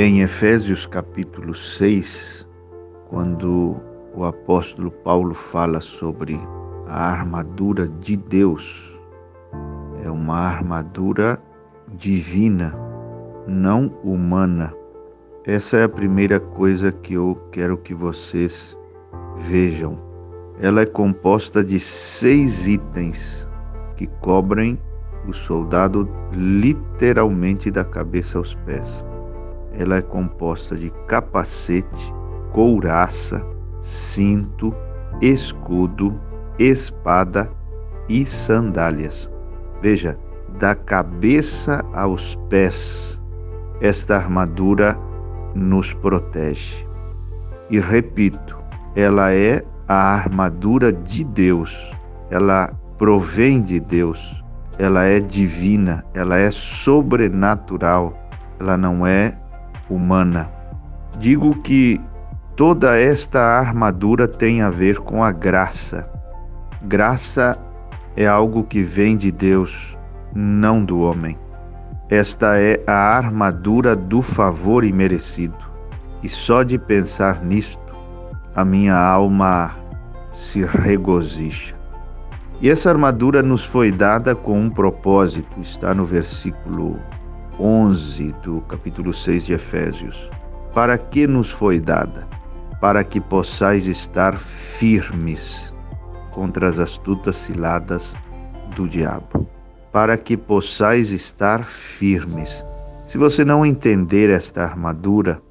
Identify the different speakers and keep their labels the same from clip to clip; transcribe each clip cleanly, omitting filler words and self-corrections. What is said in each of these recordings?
Speaker 1: Em Efésios capítulo 6, quando o apóstolo Paulo fala sobre a armadura de Deus, é uma armadura divina, não humana. Essa é a primeira coisa que eu quero que vocês vejam. Ela é composta de 6 itens que cobrem o soldado literalmente da cabeça aos pés. Ela é composta de capacete, couraça, cinto, escudo, espada e sandálias. Veja, da cabeça aos pés, esta armadura nos protege. E repito, ela é a armadura de Deus. Ela provém de Deus. Ela é divina, ela é sobrenatural. Ela não é humana. Digo que toda esta armadura tem a ver com a graça. Graça é algo que vem de Deus, não do homem. Esta é a armadura do favor imerecido. E só de pensar nisto, a minha alma se regozija. E essa armadura nos foi dada com um propósito, está no versículo 11 do capítulo 6 de Efésios. Para que nos foi dada? Para que possais estar firmes contra as astutas ciladas do diabo. Para que possais estar firmes. Se você não entender esta armadura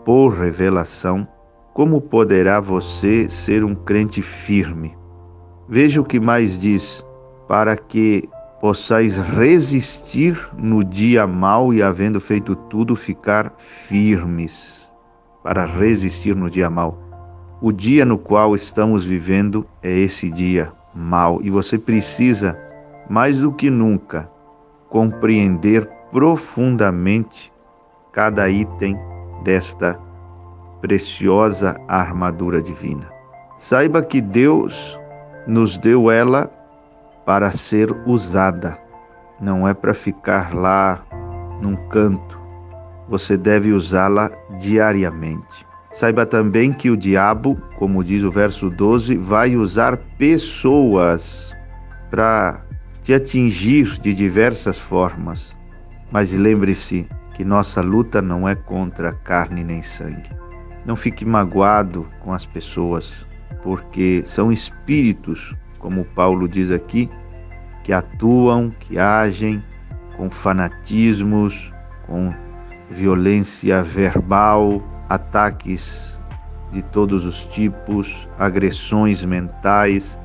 Speaker 1: por revelação, como poderá você ser um crente firme? Veja o que mais diz: para que possais resistir no dia mau e, havendo feito tudo, ficar firmes. Para resistir no dia mau. O dia no qual estamos vivendo é esse dia mau. E você precisa, mais do que nunca, compreender profundamente cada item desta preciosa armadura divina. Saiba que Deus nos deu ela para ser usada, não é para ficar lá num canto. Você deve usá-la diariamente. Saiba também que o diabo, como diz o verso 12, vai usar pessoas para te atingir de diversas formas. Mas lembre-se que nossa luta não é contra carne nem sangue. Não fique magoado com as pessoas, porque são espíritos, como Paulo diz aqui, que atuam, que agem com fanatismos, com violência verbal, ataques de todos os tipos, agressões mentais,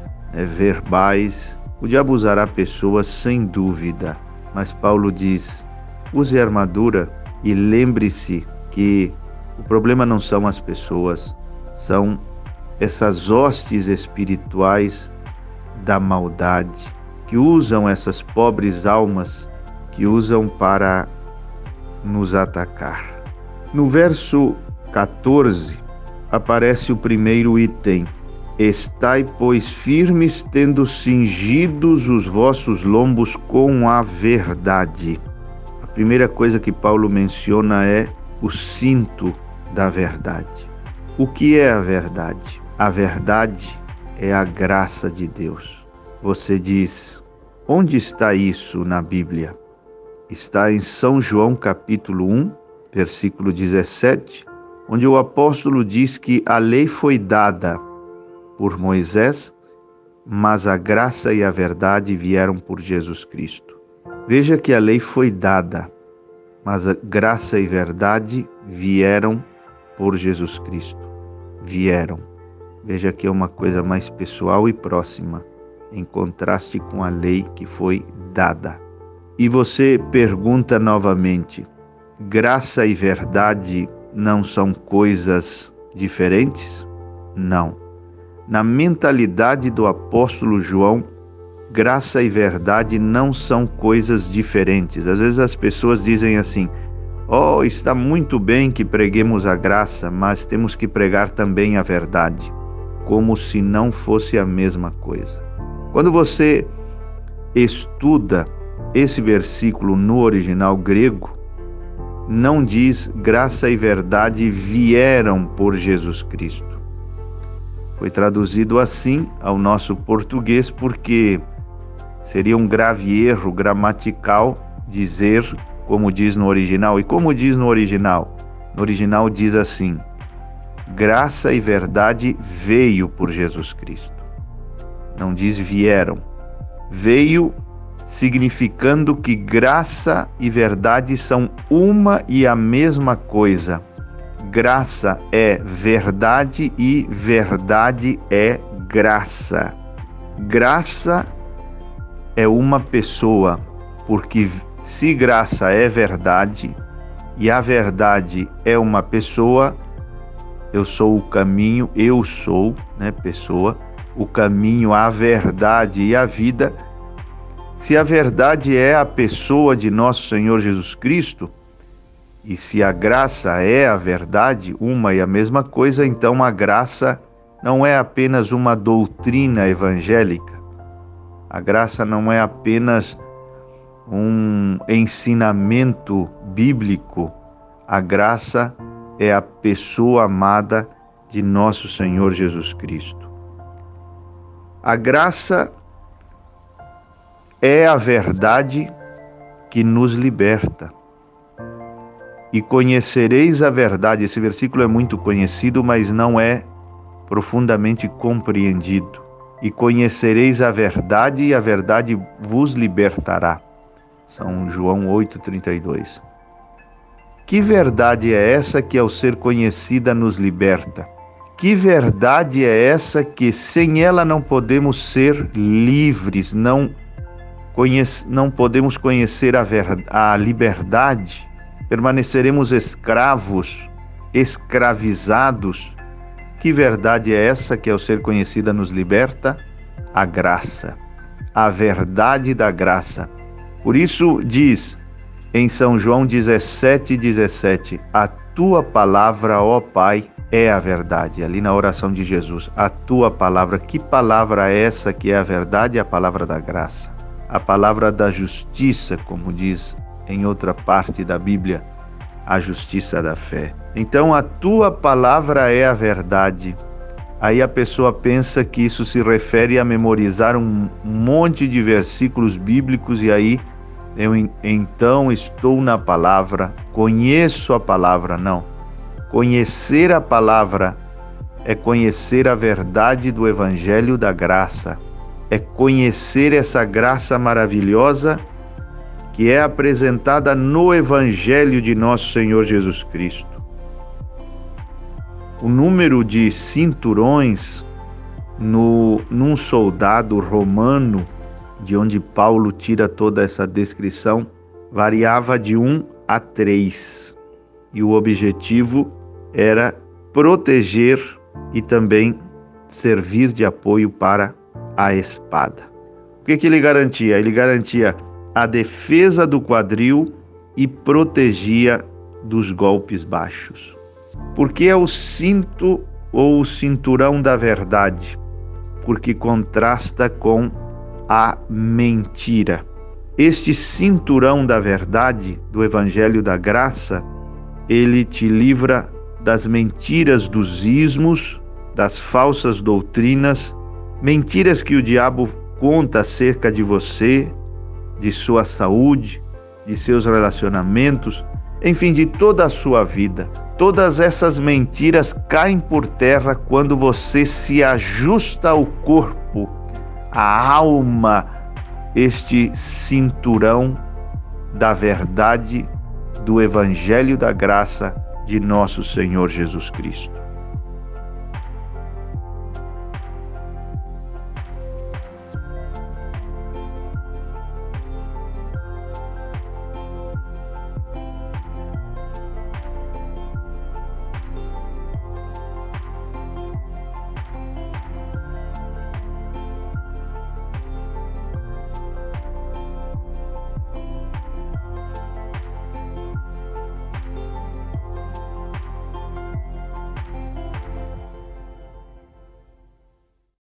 Speaker 1: verbais. O diabo usará pessoas sem dúvida, mas Paulo diz: use a armadura e lembre-se que o problema não são as pessoas, são essas hostes espirituais da maldade, que usam essas pobres almas, que usam para nos atacar. No verso 14, aparece o primeiro item: estai, pois, firmes, tendo cingidos os vossos lombos com a verdade. A primeira coisa que Paulo menciona é o cinto da verdade. O que é a verdade? A verdade é a graça de Deus. Você diz: onde está isso na Bíblia? Está em São João capítulo 1, versículo 17, onde o apóstolo diz que a lei foi dada por Moisés, mas a graça e a verdade vieram por Jesus Cristo. Veja que a lei foi dada, mas a graça e verdade vieram por Jesus Cristo. Vieram. Veja que é uma coisa mais pessoal e próxima, em contraste com a lei que foi dada. E você pergunta novamente: graça e verdade não são coisas diferentes? Não. Na mentalidade do apóstolo João, graça e verdade não são coisas diferentes. Às vezes as pessoas dizem assim: oh, está muito bem que preguemos a graça, mas temos que pregar também a verdade, como se não fosse a mesma coisa. Quando você estuda esse versículo no original grego, não diz graça e verdade vieram por Jesus Cristo. Foi traduzido assim ao nosso português porque seria um grave erro gramatical dizer como diz no original. E como diz no original? No original diz assim: graça e verdade veio por Jesus Cristo. Não diz vieram. Veio significando que graça e verdade são uma e a mesma coisa. Graça é verdade e verdade é graça. Graça é uma pessoa, porque se graça é verdade e a verdade é uma pessoa, eu sou o caminho, eu sou, pessoa, o caminho, a verdade e a vida. Se a verdade é a pessoa de nosso Senhor Jesus Cristo, e se a graça é a verdade, uma e a mesma coisa, então a graça não é apenas uma doutrina evangélica. A graça não é apenas um ensinamento bíblico. A graça é a pessoa amada de nosso Senhor Jesus Cristo. A graça é a verdade que nos liberta. E conhecereis a verdade. Esse versículo é muito conhecido, mas não é profundamente compreendido. E conhecereis a verdade, e a verdade vos libertará. São João 8,32. Que verdade é essa que, ao ser conhecida, nos liberta? Que verdade é essa que, sem ela, não podemos ser livres, não podemos conhecer a liberdade? Permaneceremos escravos, escravizados. Que verdade é essa que, ao ser conhecida, nos liberta? A graça, a verdade da graça. Por isso diz em São João 17:17, a tua palavra, ó Pai, é a verdade. Ali na oração de Jesus, a tua palavra. Que palavra é essa que é a verdade? A palavra da graça, a palavra da justiça, como diz em outra parte da Bíblia, a justiça da fé. Então, a tua palavra é a verdade. Aí a pessoa pensa que isso se refere a memorizar um monte de versículos bíblicos e aí eu então estou na palavra, conheço a palavra. Não. Conhecer a palavra é conhecer a verdade do Evangelho da graça. É conhecer essa graça maravilhosa que é apresentada no Evangelho de nosso Senhor Jesus Cristo. O número de cinturões num soldado romano, de onde Paulo tira toda essa descrição, variava de 1 a 3. E o objetivo era proteger e também servir de apoio para a espada. O que ele garantia? Ele garantia a defesa do quadril e protegia dos golpes baixos. Porque é o cinto ou o cinturão da verdade? Porque contrasta com a mentira. Este cinturão da verdade, do Evangelho da Graça, ele te livra das mentiras dos ismos, das falsas doutrinas, mentiras que o diabo conta acerca de você, de sua saúde, de seus relacionamentos, enfim, de toda a sua vida. Todas essas mentiras caem por terra quando você se ajusta ao corpo, à alma, este cinturão da verdade do Evangelho da Graça de nosso Senhor Jesus Cristo.